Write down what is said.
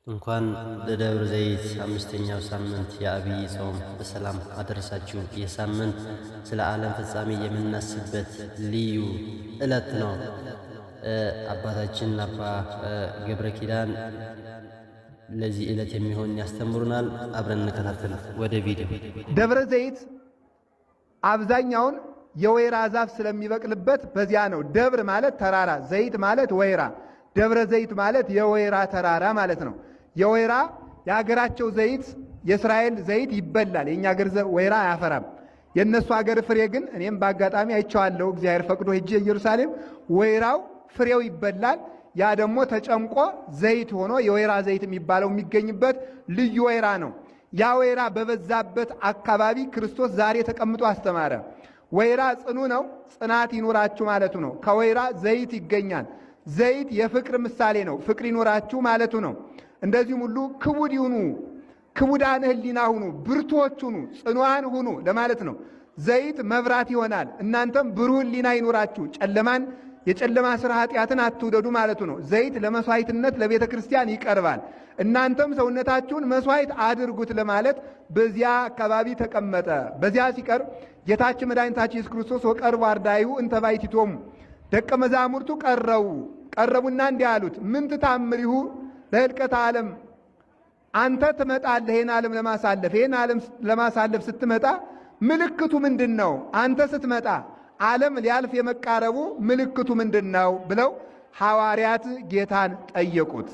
እንኳን ለደብረ ዘይት አምስተኛው ሳምንት የአብይ ጾም በሰላም አደረሳችሁ። ይህ ሳምንት ስለ ዓለም ፍጻሜ የምናስብበት ልዩ ዕለት ነው። አባታችን አባ ገብረ ኪዳን ለዚህ ዕለት የሚሆን ያስተምሩናል። አብረን እንከታተል። ወደ ቪዲዮ። ደብረ ዘይት አብዛኛውን የወይራ ዛፍ ስለሚበቅልበት በዚያ ነው። ደብር ማለት ተራራ፣ ዘይት ማለት ወይራ። ደብረ ዘይት ማለት የወይራ ተራራ ማለት ነው። የወይራ የሀገራቸው ዘይት የእስራኤል ዘይት ይበላል። የኛ ሀገር ወይራ አያፈራም። የነሱ ሀገር ፍሬ ግን እኔም በአጋጣሚ አይቼዋለሁ። እግዚአብሔር ፈቅዶ ሄጄ ኢየሩሳሌም ወይራው ፍሬው ይበላል። ያ ደግሞ ተጨምቆ ዘይት ሆኖ የወይራ ዘይት የሚባለው የሚገኝበት ልዩ ወይራ ነው። ያ ወይራ በበዛበት አካባቢ ክርስቶስ ዛሬ ተቀምጦ አስተማረ። ወይራ ጽኑ ነው፣ ጽናት ይኑራችሁ ማለቱ ነው። ከወይራ ዘይት ይገኛል። ዘይት የፍቅር ምሳሌ ነው። ፍቅር ይኑራችሁ ማለቱ ነው። እንደዚሁም ሁሉ ክቡድ ይሁኑ፣ ክቡዳን ሕሊና ሁኑ፣ ብርቱዎች ሁኑ፣ ጽኑዓን ሁኑ ለማለት ነው። ዘይት መብራት ይሆናል። እናንተም ብሩህ ሕሊና ይኑራችሁ፣ ጨለማን የጨለማ ስራ ኃጢአትን አትውደዱ ማለቱ ነው። ዘይት ለመስዋዕትነት ለቤተ ክርስቲያን ይቀርባል። እናንተም ሰውነታችሁን መስዋዕት አድርጉት ለማለት በዚያ አካባቢ ተቀመጠ። በዚያ ሲቀርብ ጌታችን መድኃኒታችን ኢየሱስ ክርስቶስ ወቀርቡ አርዳኢሁ እንተ ባሕቲቶሙ፣ ደቀ መዛሙርቱ ቀረቡና እንዲህ አሉት፣ ምን ትታምሪሁ ለሕልቀተ ዓለም፣ አንተ ትመጣለህ ይህን ዓለም ለማሳለፍ። ይህን ዓለም ለማሳለፍ ስትመጣ ምልክቱ ምንድን ነው? አንተ ስትመጣ ዓለም ሊያልፍ የመቃረቡ ምልክቱ ምንድን ነው ብለው ሐዋርያት ጌታን ጠየቁት።